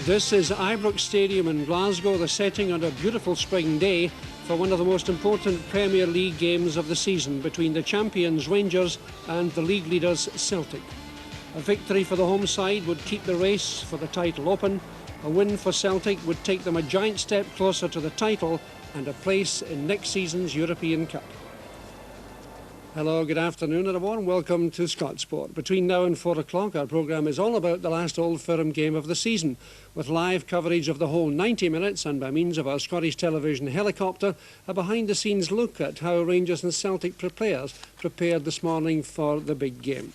This is Ibrox Stadium in Glasgow, the setting on a beautiful spring day for one of the most important Premier League games of the season between the champions Rangers and the league leaders Celtic. A victory for the home side would keep the race for the title open. A win for Celtic would take them a giant step closer to the title and a place in next season's European Cup. Hello, good afternoon and a warm welcome to Scott Sport. Between now and 4 o'clock our programme is all about the last Old Firm game of the season, with live coverage of the whole 90 minutes and by means of our Scottish television helicopter, a behind-the-scenes look at how Rangers and Celtic players prepared this morning for the big game.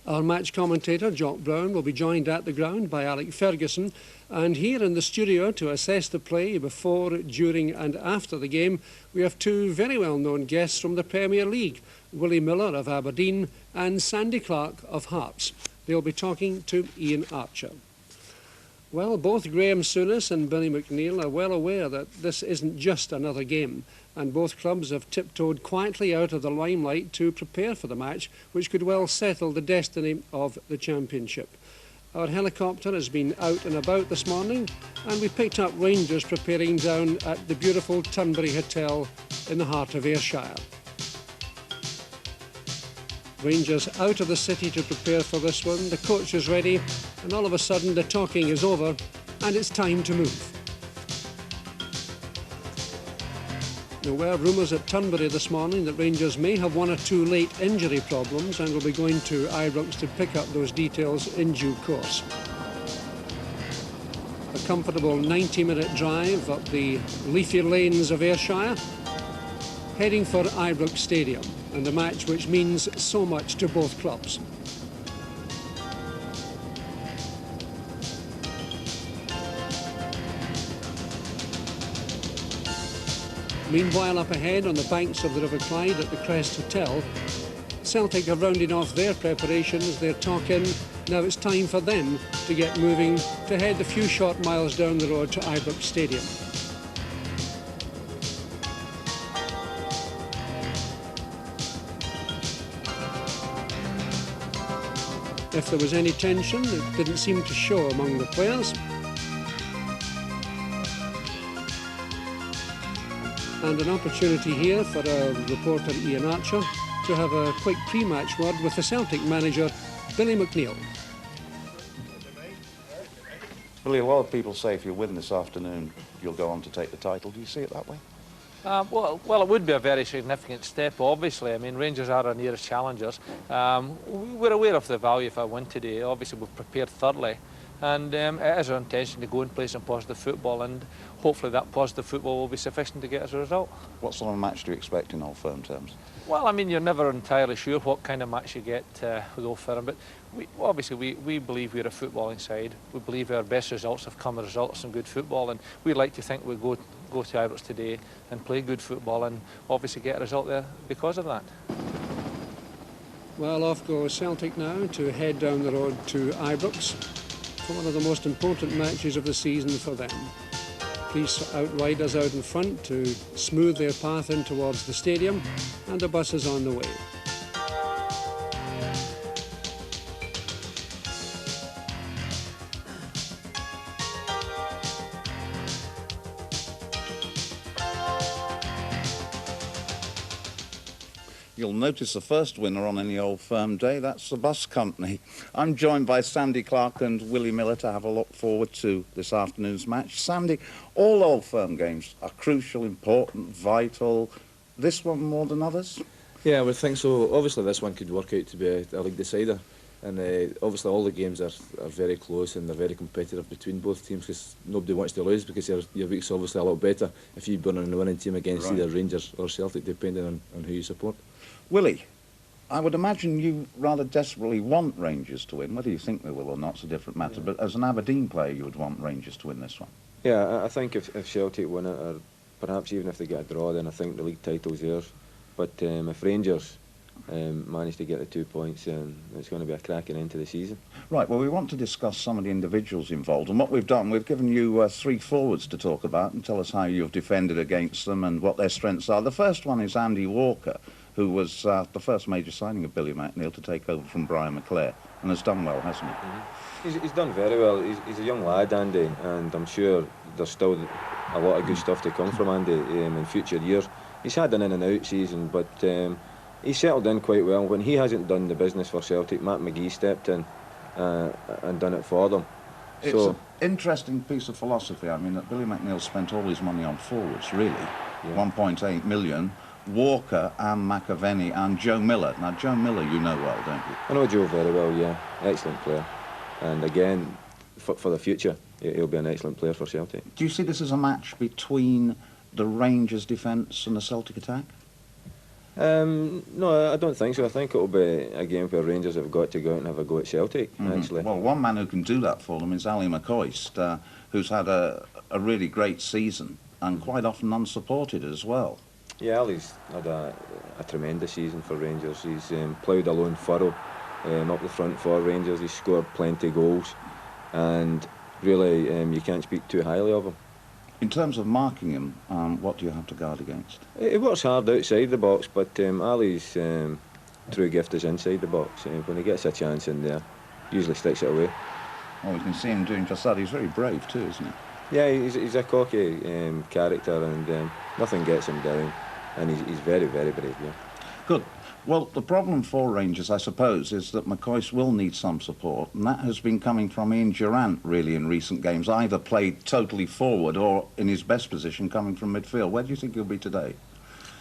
Our match commentator, Jock Brown, will be joined at the ground by Alec Ferguson, and here in the studio to assess the play before, during and after the game, we have two very well-known guests from the Premier League, Willie Miller of Aberdeen and Sandy Clark of Hearts. They'll be talking to Ian Archer. Well, both Graham Souness and Billy McNeill are well aware that this isn't just another game, and both clubs have tiptoed quietly out of the limelight to prepare for the match, which could well settle the destiny of the championship. Our helicopter has been out and about this morning, and we picked up Rangers preparing down at the beautiful Turnberry Hotel in the heart of Ayrshire. Rangers out of the city to prepare for this one. The coach is ready, and all of a sudden the talking is over, and it's time to move. There were rumours at Turnberry this morning that Rangers may have one or two late injury problems, and will be going to Ibrox to pick up those details in due course. A comfortable 90-minute drive up the leafy lanes of Ayrshire, heading for Ibrox Stadium, and a match which means so much to both clubs. Meanwhile, up ahead on the banks of the River Clyde at the Crest Hotel, Celtic have rounded off their preparations, their talk in. Now it's time for them to get moving to head the few short miles down the road to Ibrox Stadium. If there was any tension, it didn't seem to show among the players. And an opportunity here for our reporter Ian Archer to have a quick pre-match word with the Celtic manager, Billy McNeill. Billy, a lot of people say if you win this afternoon, you'll go on to take the title. Do you see it that way? Well, it would be a very significant step, obviously. I mean, Rangers are our nearest challengers. We're aware of the value of a win today. Obviously, we've prepared thoroughly. And it is our intention to go and play some positive football, and hopefully that positive football will be sufficient to get us a result. What sort of match do you expect in Old Firm terms? Well, I mean, you're never entirely sure what kind of match you get with Old Firm, but we believe we're a footballing side. We believe our best results have come as a result of some good football, and we'd like to think we'll go to Ibrox today and play good football and obviously get a result there because of that. Well, off goes Celtic now to head down the road to Ibrox for one of the most important matches of the season for them. Police outriders out in front to smooth their path in towards the stadium, and the bus is on the way. You'll notice the first winner on any Old Firm day, that's the bus company. I'm joined by Sandy Clark and Willie Miller to have a look forward to this afternoon's match. Sandy, all Old Firm games are crucial, important, vital. This one more than others? Yeah, I would think so. Obviously this one could work out to be a league decider, and obviously all the games are very close and they're very competitive between both teams, because nobody wants to lose, because your week's obviously a lot better if you've been on the winning team against either Rangers or Celtic, depending on who you support. Willie, I would imagine you rather desperately want Rangers to win. Whether you think they will or not is a different matter, but as an Aberdeen player you would want Rangers to win this one. Yeah, I think if Celtic win it, or perhaps even if they get a draw, then I think the league title's theirs. But if Rangers manage to get the 2 points, it's going to be a cracking end to the season. Right, well, we want to discuss some of the individuals involved, and what we've done, we've given you 3 forwards to talk about and tell us how you've defended against them and what their strengths are. The first one is Andy Walker, who was the first major signing of Billy McNeill to take over from Brian McClare, and has done well, hasn't he? He's done very well. He's a young lad, Andy, and I'm sure there's still a lot of good stuff to come from Andy in future years. He's had an in-and-out season, but he's settled in quite well. When he hasn't done the business for Celtic, Matt McGee stepped in and done it for them. It's an interesting piece of philosophy. I mean, that Billy McNeill spent all his money on forwards, really. Yeah. 1.8 million. Walker and McAvenny and Joe Miller. Now, Joe Miller you know well, don't you? I know Joe very well, yeah. Excellent player. And again, for the future, he'll be an excellent player for Celtic. Do you see this as a match between the Rangers defence and the Celtic attack? No, I don't think so. I think it'll be a game where Rangers have got to go out and have a go at Celtic, actually. Well, one man who can do that for them is Ali McCoist, who's had a really great season and quite often unsupported as well. Yeah, Ali's had a tremendous season for Rangers. He's ploughed a lone furrow up the front for Rangers. He's scored plenty of goals, and really you can't speak too highly of him. In terms of marking him, what do you have to guard against? He works hard outside the box, but Ali's true gift is inside the box. When he gets a chance in there, usually sticks it away. Well, we can see him doing just that. He's very brave too, isn't he? Yeah, he's a cocky character, and nothing gets him down. And he's very, very brave, yeah. Good. Well, the problem for Rangers, I suppose, is that McCoist will need some support, and that has been coming from Ian Durrant, really, in recent games, either played totally forward or, in his best position, coming from midfield. Where do you think he'll be today?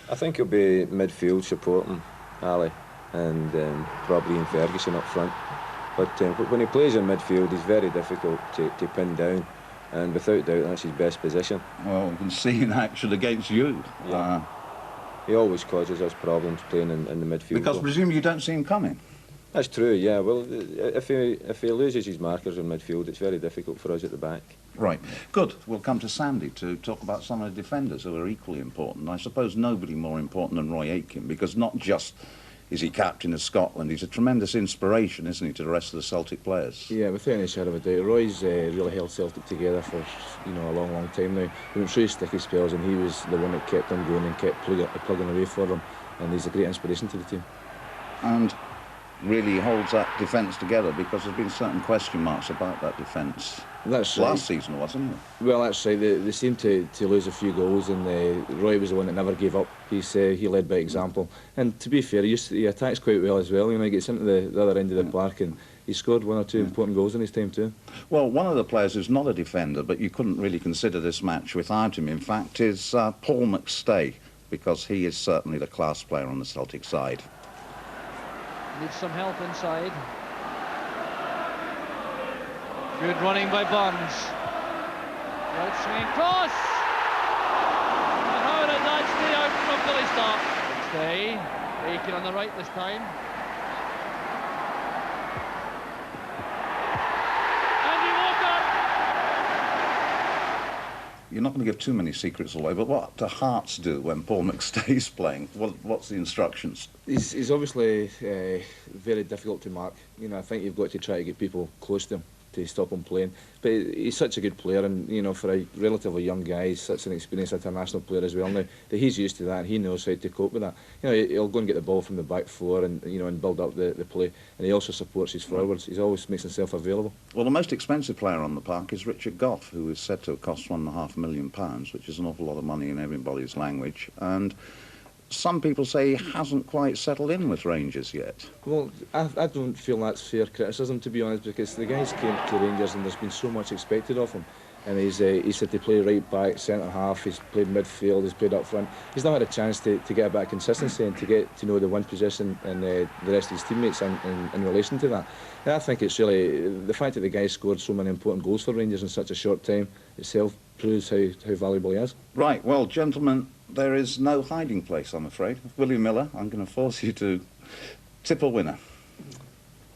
I think he'll be midfield supporting Ali, and probably Ian Ferguson up front. But when he plays in midfield, he's very difficult to pin down, and without doubt, that's his best position. Well, we can see in action against you. Yeah. He always causes us problems playing in the midfield. Because presumably you don't see him coming. That's true, yeah. Well, if he loses his markers in midfield, it's very difficult for us at the back. Right. Good. We'll come to Sandy to talk about some of the defenders who are equally important. I suppose nobody more important than Roy Aitken, because not just is he captain of Scotland, he's a tremendous inspiration, isn't he, to the rest of the Celtic players? Yeah, without any shadow of a doubt. Roy's really held Celtic together for a long, long time now. He went through sticky spells, and he was the one that kept them going and kept plugging away for them, and he's a great inspiration to the team. And really holds that defence together, because there's been certain question marks about that defence. That's last season, wasn't it? Well, that's right. They seemed to lose a few goals, and Roy was the one that never gave up. He led by example. And to be fair, he attacks quite well as well. He gets into the other end of the park, and he scored one or two important goals in his time too. Well, one of the players who's not a defender, but you couldn't really consider this match without him, in fact, is Paul McStay, because he is certainly the class player on the Celtic side. Needs some help inside. Good running by Burns. Right swinging cross. And how did that stay out from Billy Stark? Stay. Aiken on the right this time. Andy Walker. You're not going to give too many secrets away, but what do Hearts do when Paul McStay's playing? What's the instructions? He's obviously very difficult to mark. I think you've got to try to get people close to him to stop him playing. But he's such a good player, and for a relatively young guy, he's such an experienced international player as well now, that he's used to that, and he knows how to cope with that. He'll go and get the ball from the back four and and build up the play, and he also supports his forwards. He always makes himself available. Well, the most expensive player on the park is Richard Gough, who is said to have cost £1.5 million, which is an awful lot of money in everybody's language, and some people say he hasn't quite settled in with Rangers yet. Well, I don't feel that's fair criticism, to be honest, because the guys came to Rangers and there's been so much expected of him. And he's had to play right back, centre half, he's played midfield, he's played up front. He's not had a chance to get a bit of consistency and to get to know the one position and the rest of his teammates in relation to that. And I think it's really the fact that the guy scored so many important goals for Rangers in such a short time itself proves how valuable he is. Right, well, gentlemen, there is no hiding place, I'm afraid. Willie Miller, I'm going to force you to tip a winner.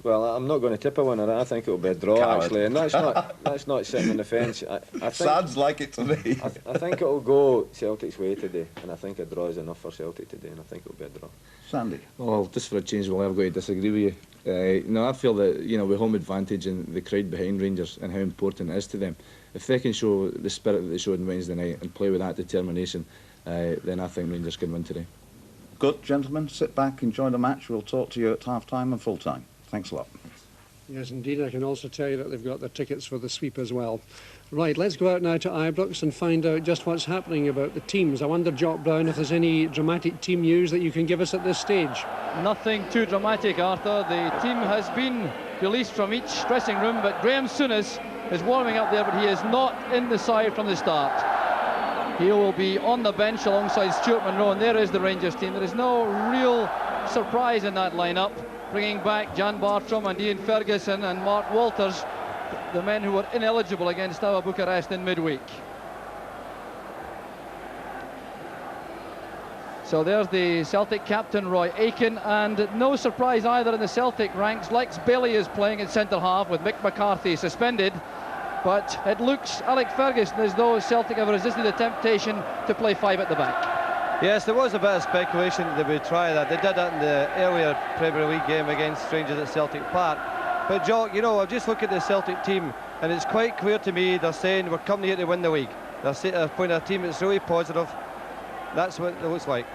Well, I'm not going to tip a winner. I think it'll be a draw, Coward. actually, and that's not sitting on the fence. I think, Sounds like it to me. I think it'll go Celtic's way today, and I think a draw is enough for Celtic today, and I think it'll be a draw. Sandy? Well, just for a change, I've got to disagree with you. No, I feel that with home advantage and the crowd behind Rangers and how important it is to them, if they can show the spirit that they showed on Wednesday night and play with that determination, then I think Rangers can win today. Good, gentlemen. Sit back, enjoy the match. We'll talk to you at half-time and full-time. Thanks a lot. Yes, indeed. I can also tell you that they've got their tickets for the sweep as well. Right, let's go out now to Ibrox and find out just what's happening about the teams. I wonder, Jock Brown, if there's any dramatic team news that you can give us at this stage. Nothing too dramatic, Arthur. The team has been released from each dressing room, but Graham Souness is warming up there, but he is not in the side from the start. He will be on the bench alongside Stuart Monroe, and there is the Rangers team. There is no real surprise in that lineup, bringing back Jan Bartram and Ian Ferguson and Mark Walters, the men who were ineligible against Steaua Bucharest in midweek. So there's the Celtic captain, Roy Aitken, and no surprise either in the Celtic ranks. Lex Bailey is playing at centre-half with Mick McCarthy suspended, but it looks, Alec Ferguson, as though Celtic have resisted the temptation to play 5 at the back. Yes, there was a bit of speculation that they would try that. They did that in the earlier Premier League game against Rangers at Celtic Park. But Jock, you know, I've just looked at the Celtic team, and it's quite clear to me they're saying we're coming here to win the league. They're pointing at a team that's really positive. That's what it looks like.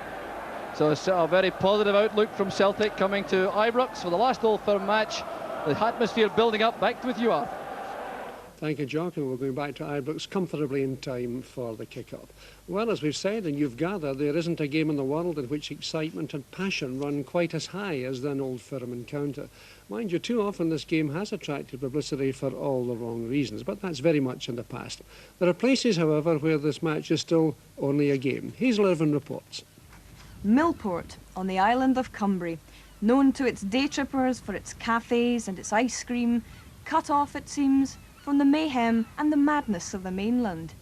So it's a very positive outlook from Celtic coming to Ibrox for the last Old Firm match. The atmosphere building up. Back with you, Arthur. Thank you, Jock, and we're going back to Ibrox comfortably in time for the kick-off. Well, as we've said, and you've gathered, there isn't a game in the world in which excitement and passion run quite as high as an Old Firm encounter. Mind you, too often this game has attracted publicity for all the wrong reasons, but that's very much in the past. There are places, however, where this match is still only a game. Hazel Irvine reports. Millport, on the island of Cumbria, known to its day trippers for its cafes and its ice cream, cut off, it seems, from the mayhem and the madness of the mainland.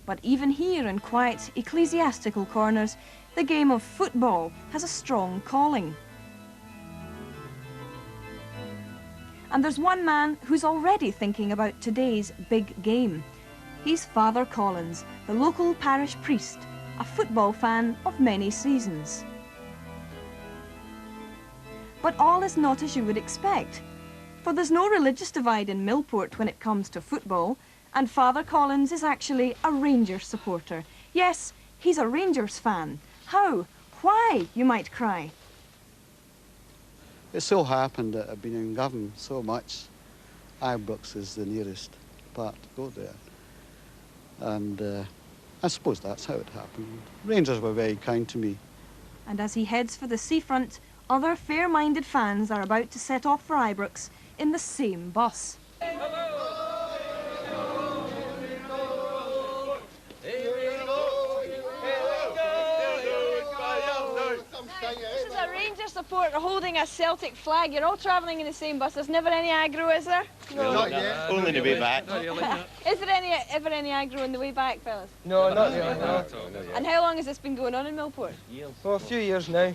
But even here in quiet ecclesiastical corners, the game of football has a strong calling. And there's one man who's already thinking about today's big game. He's Father Collins, the local parish priest, a football fan of many seasons. But all is not as you would expect. For there's no religious divide in Millport when it comes to football, and Father Collins is actually a Rangers supporter. Yes, he's a Rangers fan. How? Why, you might cry? It so happened that I've been in Govan so much. Ibrox is the nearest part to go there. And I suppose that's how it happened. Rangers were very kind to me. And as he heads for the seafront, other fair-minded fans are about to set off for Ibrox in the same bus. This is a Rangers supporter holding a Celtic flag. You're all travelling in the same bus. There's never any aggro, is there? No. Not yet. Only the way back. Is there ever any aggro on the way back, fellas? No, not really, no. And how long has this been going on in Millport? For a few years now.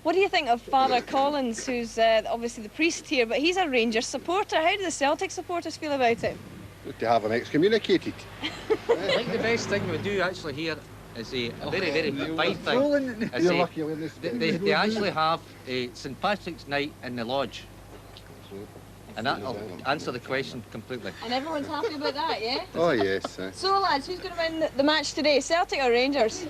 What do you think of Father Collins, who's obviously the priest here, but he's a Rangers supporter? How do the Celtic supporters feel about it? To have him excommunicated. I think the best thing we do actually here is a very, very fine thing. They actually have a St Patrick's night in the lodge. And that'll answer the question completely. And everyone's happy about that, yeah? Oh, yes. So, lads, who's going to win the match today, Celtic or Rangers?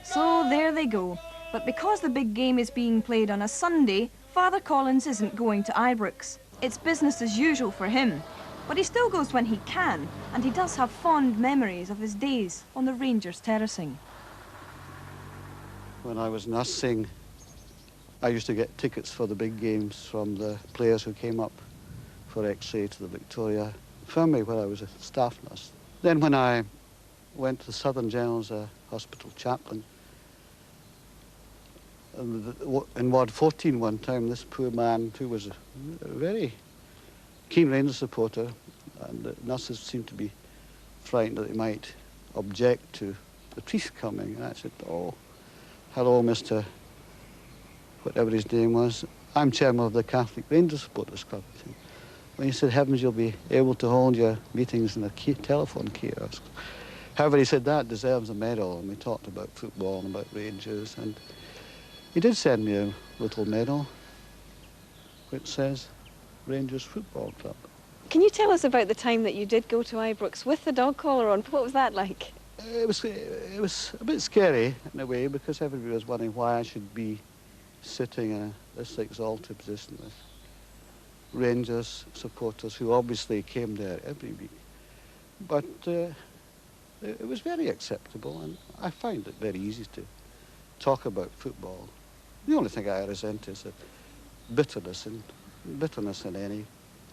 So there they go. But because the big game is being played on a Sunday, Father Collins isn't going to Ibrox. It's business as usual for him. But he still goes when he can, and he does have fond memories of his days on the Rangers terracing. When I was nursing, I used to get tickets for the big games from the players who came up for X-ray to the Victoria Infirmary where I was a staff nurse. Then when I went to the Southern General as a hospital chaplain, in Ward 14 one time, this poor man, who was a very keen Rangers supporter, and the nurses seemed to be frightened that they might object to the priest coming. And I said, oh, hello, Mr. whatever his name was. I'm chairman of the Catholic Rangers Supporters Club. When he said, heavens, you'll be able to hold your meetings in a telephone kiosk. However, he said that deserves a medal, and we talked about football and about Rangers, and he did send me a little medal which says Rangers Football Club. Can you tell us about the time that you did go to Ibrox with the dog collar on? What was that like? It was a bit scary in a way because everybody was wondering why I should be sitting in this exalted position with Rangers supporters who obviously came there every week. But it was very acceptable, and I find it very easy to talk about football. The only thing I resent is that bitterness in any,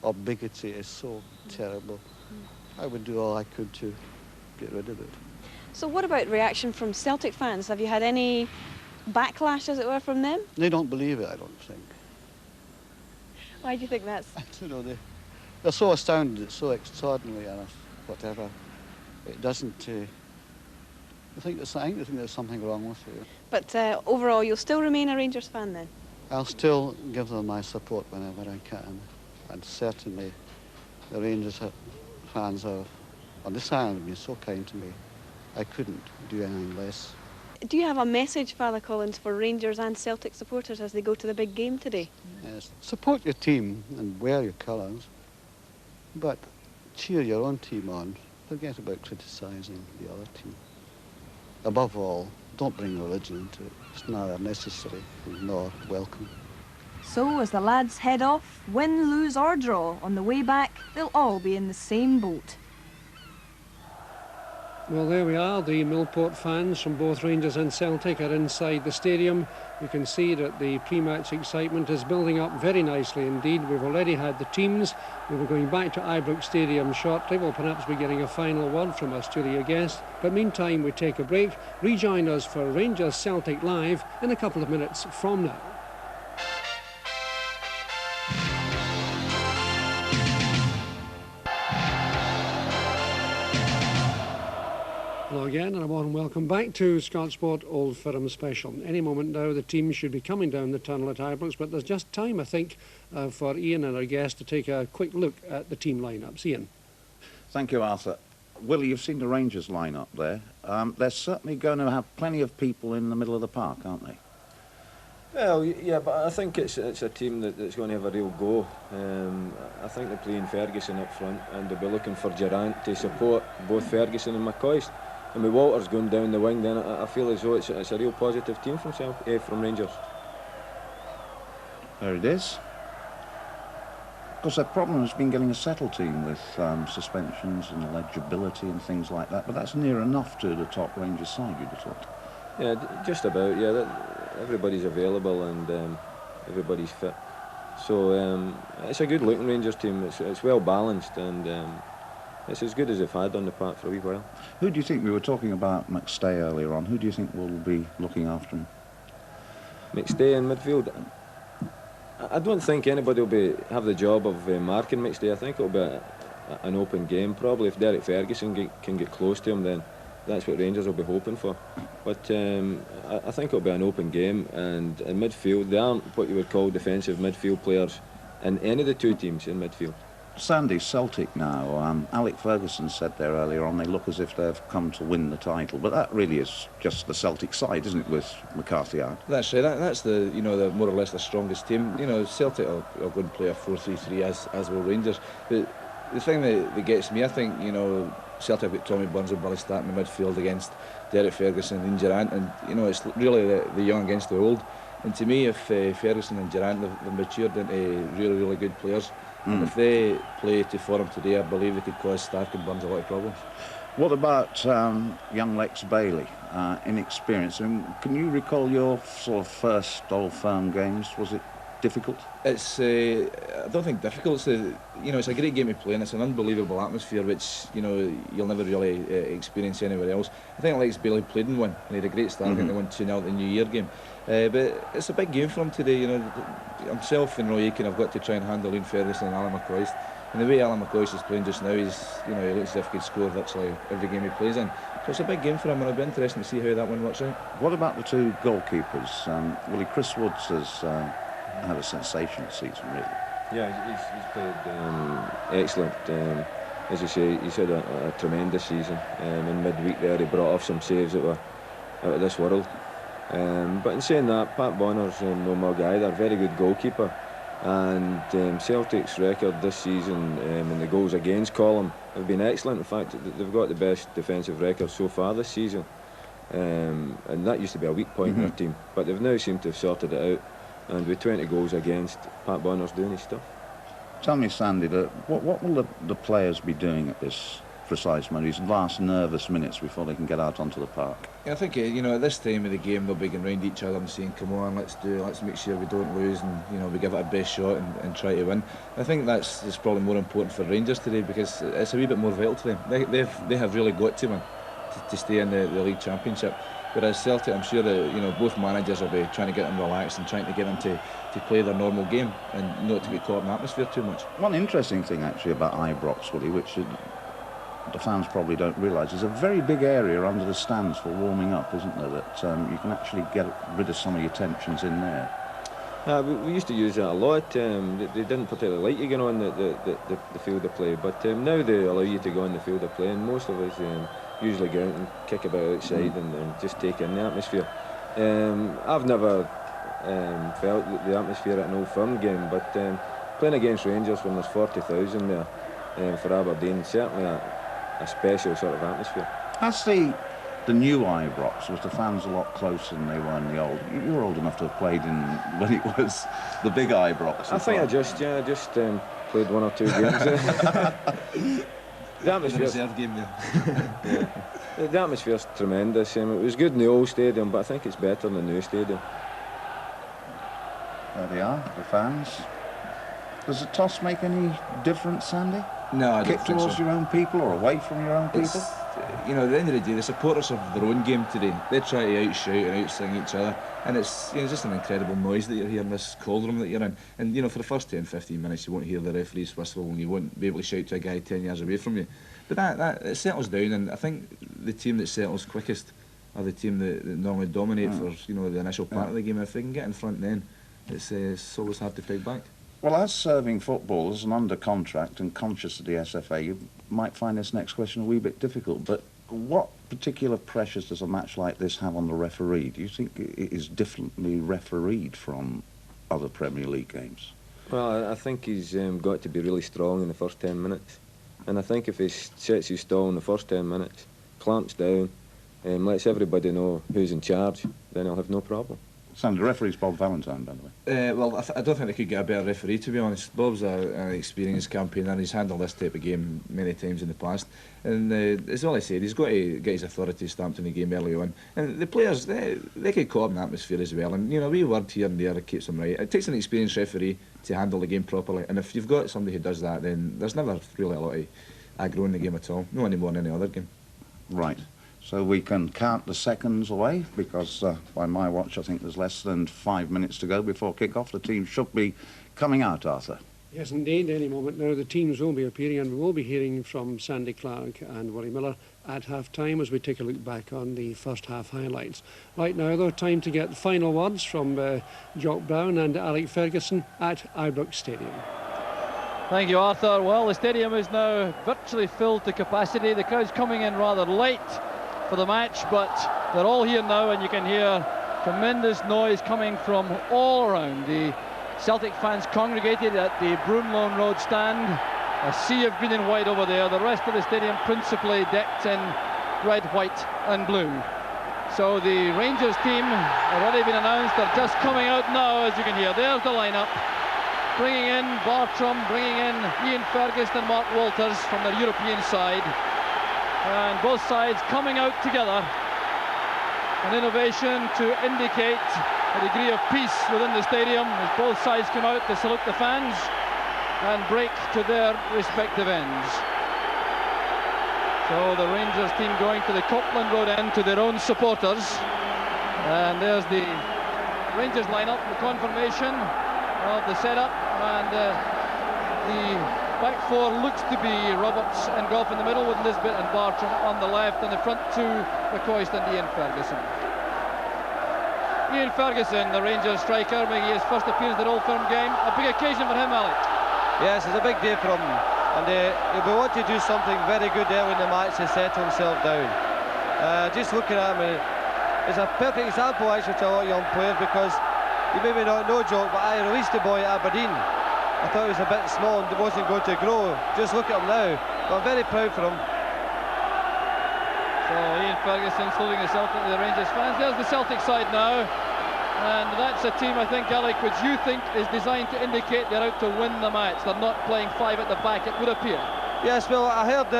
or bigotry is so terrible. I would do all I could to get rid of it. So what about reaction from Celtic fans? Have you had any backlash, as it were, from them? They don't believe it, I don't think. Why do you think that's? I don't know, they're so astounded, it's so extraordinary, and whatever. It doesn't, I think there's something wrong with it. But overall, you'll still remain a Rangers fan then? I'll still give them my support whenever I can. And certainly the Rangers fans on this island have been so kind to me. I couldn't do anything less. Do you have a message, Father Collins, for Rangers and Celtic supporters as they go to the big game today? Yes. Support your team and wear your colours, but cheer your own team on. Forget about criticising the other team. Above all, don't bring religion into it. It's neither necessary nor welcome. So as the lads head off, win, lose or draw, on the way back, they'll all be in the same boat. Well, there we are. The Millport fans from both Rangers and Celtic are inside the stadium. You can see that the pre-match excitement is building up very nicely indeed. We've already had the teams. We'll be going back to Ibrox Stadium shortly. We'll perhaps be getting a final word from our studio guest. But meantime, we take a break. Rejoin us for Rangers Celtic Live in a couple of minutes from now. Hello again, and a warm welcome back to Scott Sport Old Firm Special. Any moment now the team should be coming down the tunnel at Ibrox, but there's just time, I think, for Ian and our guest to take a quick look at the team lineups. Ian. Thank you, Arthur. Willie, you've seen the Rangers line-up there. They're certainly going to have plenty of people in the middle of the park, aren't they? Well, yeah, but I think it's a team that's going to have a real go. I think they're playing Ferguson up front, and they'll be looking for Durant to support both Ferguson and McCoist. And with Walters going down the wing, then I feel as though it's a real positive team from Rangers. There it is. Of course, their problem has been getting a settled team with suspensions and eligibility and things like that, but that's near enough to the top Rangers side, you'd have thought. Yeah, just about, yeah. Everybody's available and everybody's fit. So it's a good-looking Rangers team. It's well balanced and it's as good as they've had on the park for a wee while. Who do you think, we were talking about McStay earlier on, who do you think will be looking after him? McStay in midfield? I don't think anybody will have the job of marking McStay. I think it'll be an open game probably. If Derek Ferguson can get close to him, then that's what Rangers will be hoping for. But I think it'll be an open game, and in midfield there aren't what you would call defensive midfield players in any of the two teams in midfield. Sandy, Celtic now. Alec Ferguson said there earlier on they look as if they've come to win the title, but that really is just the Celtic side, isn't it, with McCarthy out? That's right. That's the the more or less the strongest team. Celtic are going to play a 4-3-3 as will Rangers. But the thing that gets me, I think, Celtic have got Tommy Burns and Billy Stack in the midfield against Derek Ferguson and Durant, and it's really the young against the old. And to me, if Ferguson and Durant have matured into really good players, and if they play to form today, I believe they could cause Stark and Burns a lot of problems. What about young Lex Bailey, inexperienced? Can you recall your sort of first Old Firm games? Was it difficult? It's I don't think difficult. It's a great game to play, and it's an unbelievable atmosphere which you'll never really experience anywhere else. I think Lex Bailey played in one, and he had a great start. I think they won 2-0 at the New Year game. But it's a big game for him today. Himself and Roy Aitken have got to try and handle Ian Ferguson and Alan McCoist. And the way Alan McCoist is playing just now, he looks as if he could score virtually every game he plays in. So it's a big game for him, and it'll be interesting to see how that one works out. What about the two goalkeepers? Chris Woods has had a sensational season, really. Yeah, he's played excellent. As you say, he's had a tremendous season. In midweek there, he brought off some saves that were out of this world. But in saying that, Pat Bonner's no mug either. Very good goalkeeper. And Celtic's record this season in the goals against column have been excellent. In fact, they've got the best defensive record so far this season. And that used to be a weak point in their team, but they've now seemed to have sorted it out. And with 20 goals against, Pat Bonner's doing his stuff. Tell me, Sandy, what will the players be doing at this precise moment, these last nervous minutes before they can get out onto the park? Yeah, I think at this time of the game they'll be going round each other and saying, "Come on, let's make sure we don't lose, and we give it our best shot and try to win." I think that's probably more important for Rangers today, because it's a wee bit more vital to them. They have really got to win to stay in the league championship. Whereas Celtic, I'm sure that both managers will be trying to get them relaxed and trying to get them to play their normal game and not to get caught in the atmosphere too much. One interesting thing actually about Ibrox, Willie, which the fans probably don't realise, there's a very big area under the stands for warming up, isn't there, that you can actually get rid of some of your tensions in there. We used to use that a lot. They didn't particularly like you going on the field of play, but now they allow you to go on the field of play, and most of us usually go out and kick about outside and just take in the atmosphere. I've never felt the atmosphere at an Old Firm game, but playing against Rangers when there's 40,000 there for Aberdeen, certainly a special sort of atmosphere. Has the new Ibrox, was the fans a lot closer than they were in the old? You were old enough to have played in when it was the big Ibrox. I think I just played one or two games. The atmosphere's the atmosphere's tremendous. It was good in the old stadium, but I think it's better in the new stadium. There they are, the fans. Does the toss make any difference, Sandy? No, I don't Kick think towards so. your own people or away from your own people? At the end of the day, the supporters of their own game today, they try to outshout and outsing each other, and it's just an incredible noise that you're hearing, this cauldron that you're in. And for the first 10-15 minutes you won't hear the referee's whistle and you won't be able to shout to a guy 10 yards away from you. But that it settles down, and I think the team that settles quickest are the team that normally dominate for the initial part of the game. And if they can get in front then, it's always hard to peg back. Well, as serving footballers and under contract and conscious of the SFA, you might find this next question a wee bit difficult, but what particular pressures does a match like this have on the referee? Do you think it is differently refereed from other Premier League games? Well, I think he's got to be really strong in the first 10 minutes. And I think if he sets you stall in the first 10 minutes, clamps down, lets everybody know who's in charge, then he'll have no problem. Sandy, the referee's Bob Valentine, by the way. Well, I don't think they could get a better referee, to be honest. Bob's an experienced campaigner, and he's handled this type of game many times in the past. And as all I said, he's got to get his authority stamped in the game early on. And the players, they get caught up in the atmosphere as well. And, a wee word here and there keeps them right. It takes an experienced referee to handle the game properly. And if you've got somebody who does that, then there's never really a lot of aggro in the game at all. No any more than any other game. Right. So we can count the seconds away, because by my watch I think there's less than 5 minutes to go before kick-off. The team should be coming out, Arthur. Yes, indeed. Any moment now the teams will be appearing, and we will be hearing from Sandy Clark and Willie Miller at half-time as we take a look back on the first half highlights. Right now, though, time to get final words from Jock Brown and Alec Ferguson at Ibrox Stadium. Thank you, Arthur. Well, the stadium is now virtually filled to capacity. The crowd's coming in rather late for the match, but they're all here now, and you can hear tremendous noise coming from all around. The Celtic fans congregated at the Broomloan Road stand, a sea of green and white over there. The rest of the stadium principally decked in red, white and blue. So the Rangers team already been announced. They're just coming out now, as you can hear. There's the lineup, bringing in Bartram, bringing in Ian Ferguson and Mark Walters from their European side. And both sides coming out together, an innovation to indicate a degree of peace within the stadium as both sides come out to salute the fans and break to their respective ends. So the Rangers team going to the Copland Road end to their own supporters, and there's the Rangers lineup, the confirmation of the setup, and the back four looks to be Roberts and Goff in the middle, with Nisbet and Bartram on the left, and the front two, McCoist and Ian Ferguson. Ian Ferguson, the Rangers striker, making his first appearance at the Old Firm game. A big occasion for him, Alec. Yes, it's a big day for him, and he'll be wanting to do something very good early in the match to settle himself down. Just looking at him, it's a perfect example actually to a lot of young players, because You maybe not know, Jock, but I released the boy at Aberdeen. I thought he was a bit small and wasn't going to grow. Just look at him now. But I'm very proud for him. So Ian Ferguson saluting the Rangers fans. There's the Celtic side now. And that's a team, I think, Alec, which you think is designed to indicate they're out to win the match. They're not playing 5 at the back, it would appear. Yes, well, I heard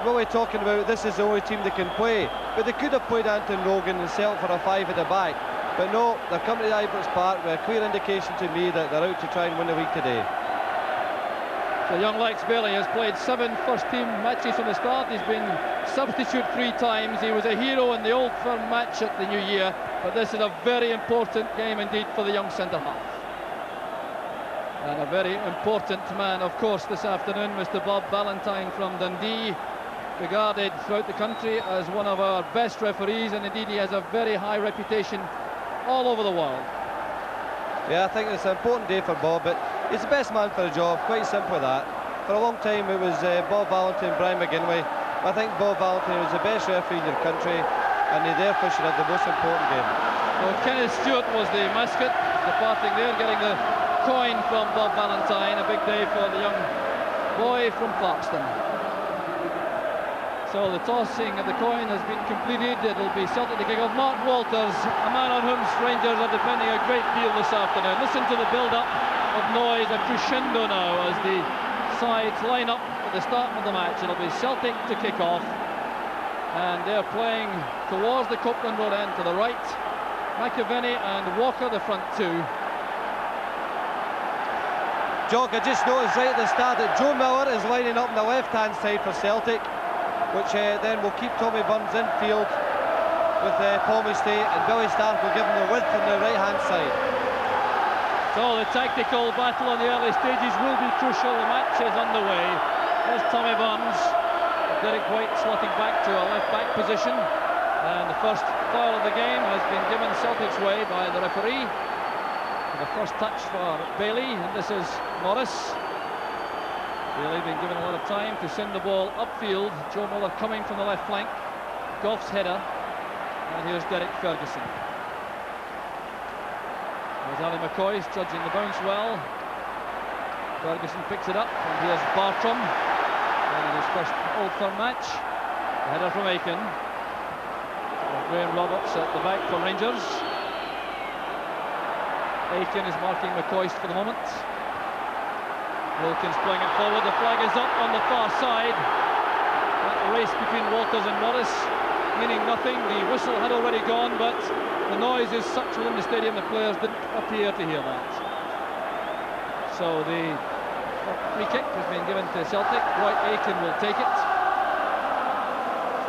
Willie talking about this is the only team they can play. But they could have played Anton Rogan and settled for a 5 at the back. But no, they're coming to Ibrox Park with a clear indication to me that they're out to try and win the league today. So young Lex Bailey has played 7 first-team matches from the start. He's been substitute 3 times. He was a hero in the Old Firm match at the New Year, but this is a very important game indeed for the young centre-half. And a very important man, of course, this afternoon, Mr. Bob Ballantyne from Dundee, regarded throughout the country as one of our best referees, and indeed he has a very high reputation all over the world. Yeah, I think it's an important day for Bob, but he's the best man for the job, quite simple with that. For a long time it was Bob Ballantyne, Brian McGinley. I think Bob Ballantyne was the best referee in your country, and he therefore should have the most important game. Well, Kenneth Stewart was the mascot, departing there, getting the coin from Bob Ballantyne. A big day for the young boy from Clarkston. So the tossing of the coin has been completed. It'll be Celtic to kick off. Mark Walters, a man on whom Rangers are depending a great deal this afternoon. Listen to the build-up of noise, a crescendo now as the sides line up at the start of the match. It'll be Celtic to kick off, and they're playing towards the Copeland Road end to the right. McAvenny and Walker the front 2. Jock, I just noticed right at the start that Joe Miller is lining up on the left-hand side for Celtic, which then will keep Tommy Burns in field with Paul Mistay, and Billy Stark will give him the width on the right-hand side. So the tactical battle on the early stages will be crucial. The match is underway. There's Tommy Burns. Derek White slotting back to a left-back position. And the first foul of the game has been given Celtic's way by the referee. The first touch for Bailey, and this is Morris. Bailey being given a lot of time to send the ball upfield. Joe Miller coming from the left flank. Goff's header. And here's Derek Ferguson. There's Ali McCoy judging the bounce well. Ferguson picks it up, and here's Bartram in his first Old Firm match. The header from Aiken. Graham Roberts at the back for Rangers. Aiken is marking McCoist for the moment. Wilkins playing it forward. The flag is up on the far side. That race between Walters and Morris meaning nothing. The whistle had already gone, but the noise is such within the stadium the players didn't appear to hear that. So the free kick has been given to Celtic. Dwight Aiken will take it.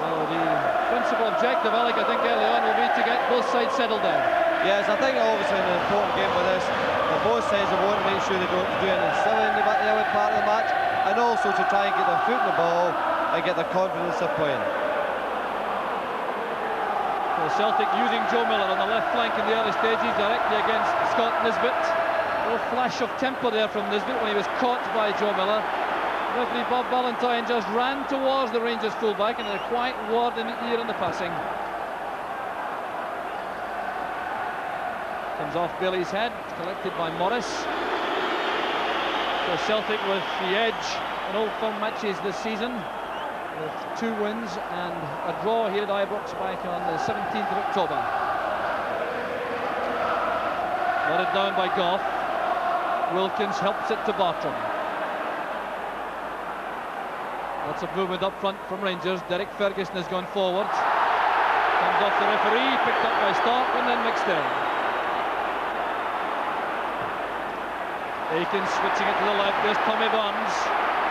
So the principal objective, Alec, I think early on will be to get both sides settled down. Yes, I think obviously an important game for this. Both sides will want to make sure they don't do anything silly in the early part of the match, and also to try and get their foot in the ball and get the confidence of playing. So Celtic using Joe Miller on the left flank in the early stages directly against Scott Nisbet. A little flash of temper there from Nisbet when he was caught by Joe Miller. Referee Bob Ballantyne just ran towards the Rangers fullback and had a quiet word in the ear in the passing. Comes off Bailey's head, collected by Morris. So Celtic with the edge in Old Firm matches this season, with 2 wins and a draw here at Ibrox back on the 17th of October. Nodded down by Goff. Wilkins helps it to Bartram. Lots of movement up front from Rangers. Derek Ferguson has gone forward. Comes off the referee, picked up by Stark and then mixed in. Aiken switching it to the left. There's Tommy Burns.